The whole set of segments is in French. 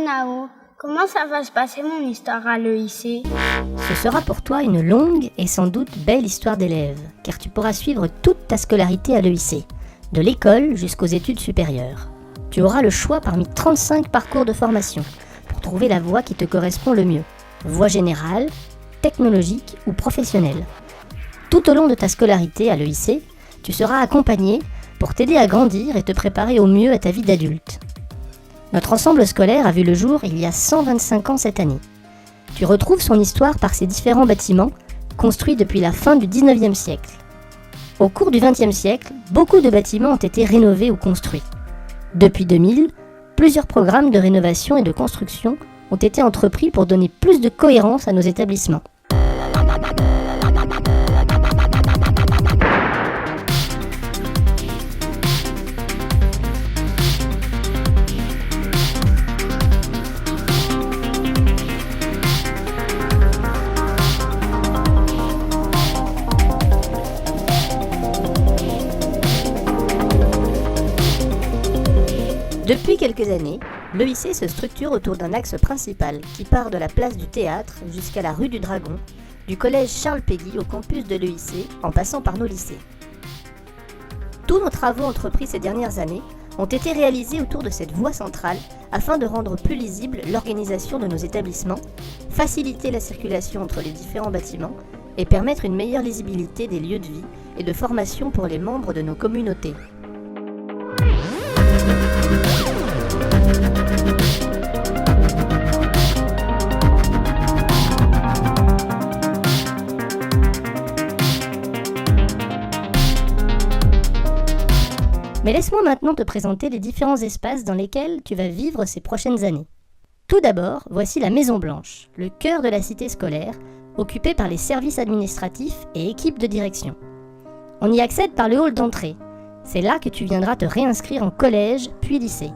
Nao. Comment ça va se passer mon histoire à l'EIC? Ce sera pour toi une longue et sans doute belle histoire d'élève, car tu pourras suivre toute ta scolarité à l'EIC, de l'école jusqu'aux études supérieures. Tu auras le choix parmi 35 parcours de formation pour trouver la voie qui te correspond le mieux. Voie générale, technologique ou professionnelle. Tout au long de ta scolarité à l'EIC, tu seras accompagné pour t'aider à grandir et te préparer au mieux à ta vie d'adulte. Notre ensemble scolaire a vu le jour il y a 125 ans cette année. Tu retrouves son histoire par ses différents bâtiments, construits depuis la fin du 19e siècle. Au cours du 20e siècle, beaucoup de bâtiments ont été rénovés ou construits. Depuis 2000, plusieurs programmes de rénovation et de construction ont été entrepris pour donner plus de cohérence à nos établissements. Depuis quelques années, l'EIC se structure autour d'un axe principal qui part de la place du Théâtre jusqu'à la rue du Dragon, du collège Charles Péguy au campus de l'EIC en passant par nos lycées. Tous nos travaux entrepris ces dernières années ont été réalisés autour de cette voie centrale afin de rendre plus lisible l'organisation de nos établissements, faciliter la circulation entre les différents bâtiments et permettre une meilleure lisibilité des lieux de vie et de formation pour les membres de nos communautés. Mais laisse-moi maintenant te présenter les différents espaces dans lesquels tu vas vivre ces prochaines années. Tout d'abord, voici la Maison Blanche, le cœur de la cité scolaire, occupée par les services administratifs et équipes de direction. On y accède par le hall d'entrée. C'est là que tu viendras te réinscrire en collège puis lycée.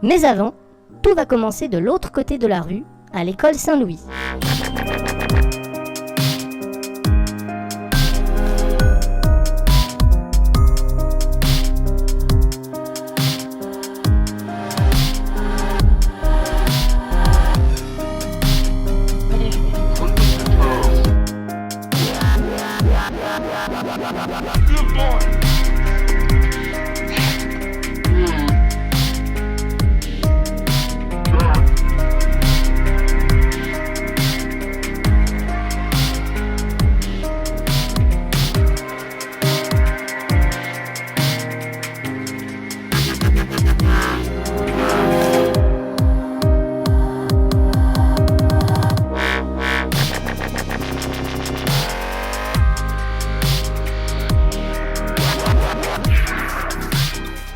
Mais avant, tout va commencer de l'autre côté de la rue, à l'école Saint-Louis.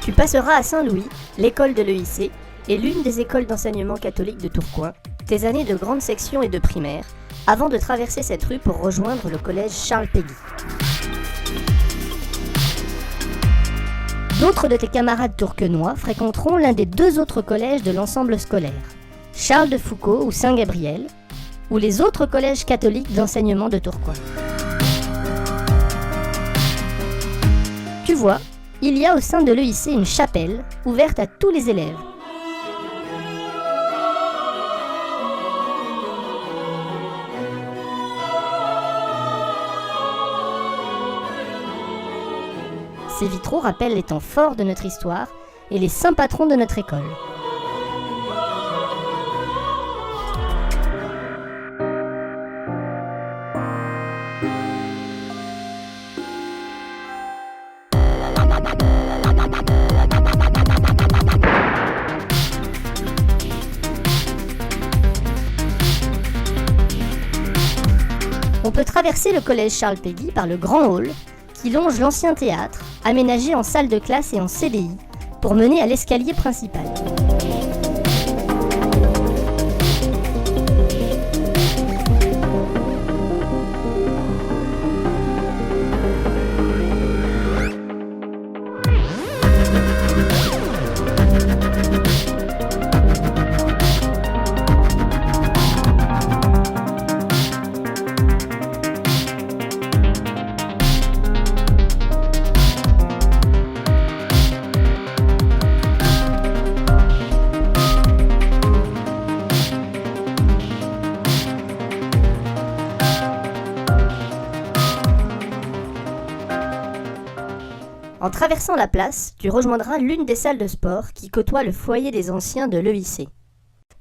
Tu passeras à Saint-Louis, l'école de l'EIC, et l'une des écoles d'enseignement catholique de Tourcoing, tes années de grande section et de primaire, avant de traverser cette rue pour rejoindre le collège Charles Péguy. D'autres de tes camarades tourquenois fréquenteront l'un des deux autres collèges de l'ensemble scolaire, Charles de Foucault ou Saint-Gabriel, ou les autres collèges catholiques d'enseignement de Tourcoing. Tu vois, il y a au sein de l'EIC une chapelle ouverte à tous les élèves. Ces vitraux rappellent les temps forts de notre histoire et les saints patrons de notre école. On peut traverser le collège Charles Péguy par le grand hall qui longe l'ancien théâtre, aménagé en salle de classe et en CDI, pour mener à l'escalier principal. En traversant la place, tu rejoindras l'une des salles de sport qui côtoie le foyer des anciens de l'EIC.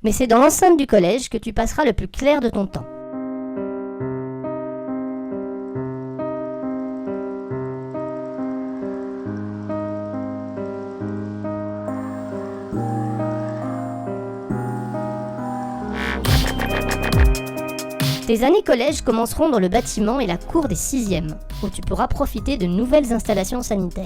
Mais c'est dans l'enceinte du collège que tu passeras le plus clair de ton temps. Tes années collège commenceront dans le bâtiment et la cour des 6e, où tu pourras profiter de nouvelles installations sanitaires.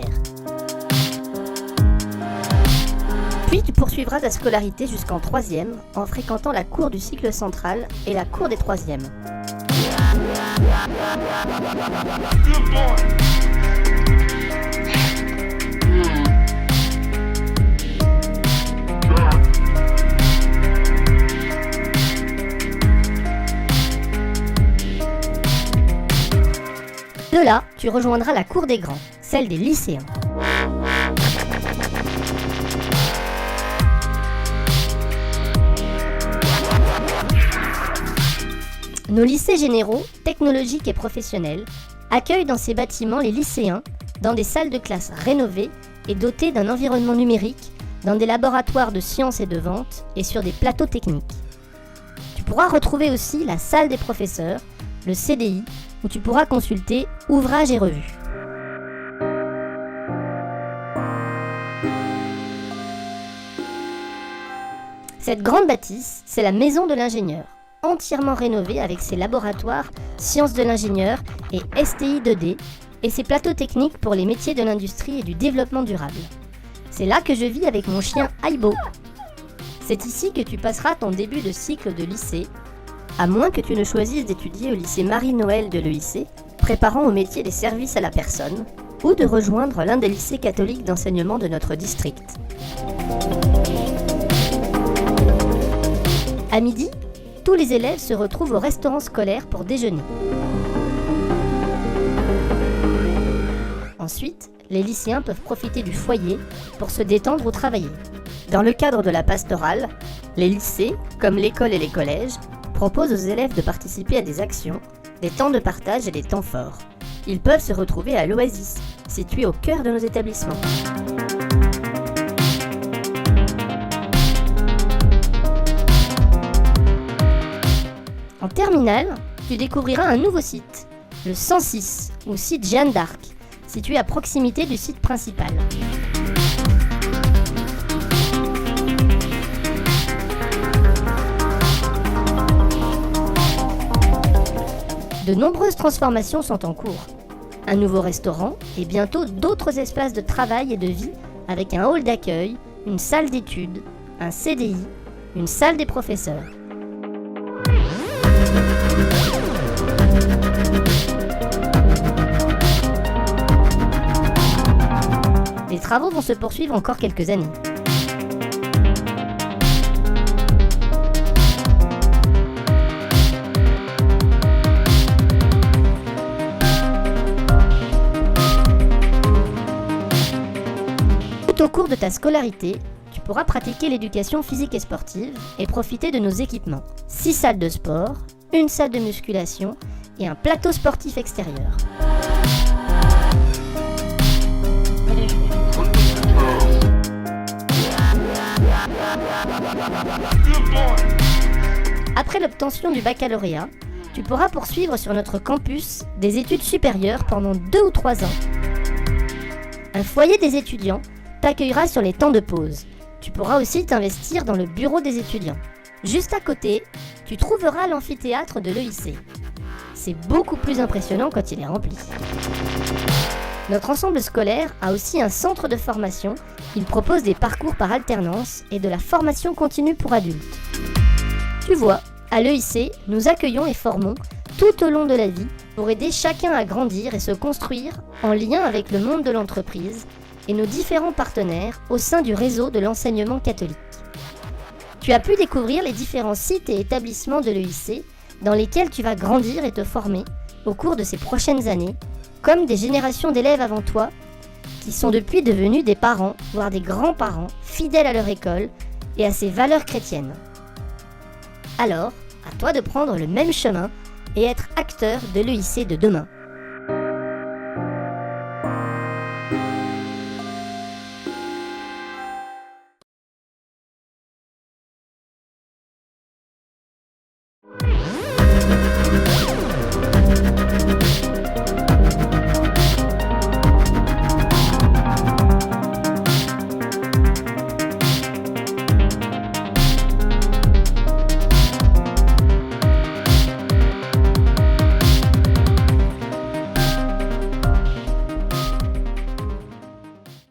Puis tu poursuivras ta scolarité jusqu'en 3e en fréquentant la cour du cycle central et la cour des 3e. De là, tu rejoindras la cour des grands, celle des lycéens. Nos lycées généraux, technologiques et professionnels accueillent dans ces bâtiments les lycéens dans des salles de classe rénovées et dotées d'un environnement numérique, dans des laboratoires de sciences et de vente et sur des plateaux techniques. Tu pourras retrouver aussi la salle des professeurs, le CDI, où tu pourras consulter ouvrages et revues. Cette grande bâtisse, c'est la maison de l'ingénieur, entièrement rénovée avec ses laboratoires sciences de l'ingénieur et STI 2D et ses plateaux techniques pour les métiers de l'industrie et du développement durable. C'est là que je vis avec mon chien Aibo. C'est ici que tu passeras ton début de cycle de lycée, à moins que tu ne choisisses d'étudier au lycée Marie-Noël de l'EIC, préparant au métier des services à la personne, ou de rejoindre l'un des lycées catholiques d'enseignement de notre district. À midi, tous les élèves se retrouvent au restaurant scolaire pour déjeuner. Ensuite, les lycéens peuvent profiter du foyer pour se détendre ou travailler. Dans le cadre de la pastorale, les lycées, comme l'école et les collèges, proposent aux élèves de participer à des actions, des temps de partage et des temps forts. Ils peuvent se retrouver à l'Oasis, situé au cœur de nos établissements. En terminale, tu découvriras un nouveau site, le 106, ou site Jeanne d'Arc, situé à proximité du site principal. De nombreuses transformations sont en cours. Un nouveau restaurant et bientôt d'autres espaces de travail et de vie avec un hall d'accueil, une salle d'études, un CDI, une salle des professeurs. Les travaux vont se poursuivre encore quelques années. Tout au cours de ta scolarité, tu pourras pratiquer l'éducation physique et sportive et profiter de nos équipements. 6 salles de sport, une salle de musculation et un plateau sportif extérieur. Après l'obtention du baccalauréat, tu pourras poursuivre sur notre campus des études supérieures pendant 2 ou 3 ans. Un foyer des étudiants t'accueillera sur les temps de pause. Tu pourras aussi t'investir dans le bureau des étudiants. Juste à côté, tu trouveras l'amphithéâtre de l'EIC. C'est beaucoup plus impressionnant quand il est rempli. Notre ensemble scolaire a aussi un centre de formation. Il propose des parcours par alternance et de la formation continue pour adultes. Tu vois, à l'EIC, nous accueillons et formons tout au long de la vie pour aider chacun à grandir et se construire en lien avec le monde de l'entreprise et nos différents partenaires au sein du réseau de l'enseignement catholique. Tu as pu découvrir les différents sites et établissements de l'EIC dans lesquels tu vas grandir et te former au cours de ces prochaines années, comme des générations d'élèves avant toi qui sont depuis devenus des parents, voire des grands-parents, fidèles à leur école et à ses valeurs chrétiennes. Alors, à toi de prendre le même chemin et être acteur de l'EIC de demain.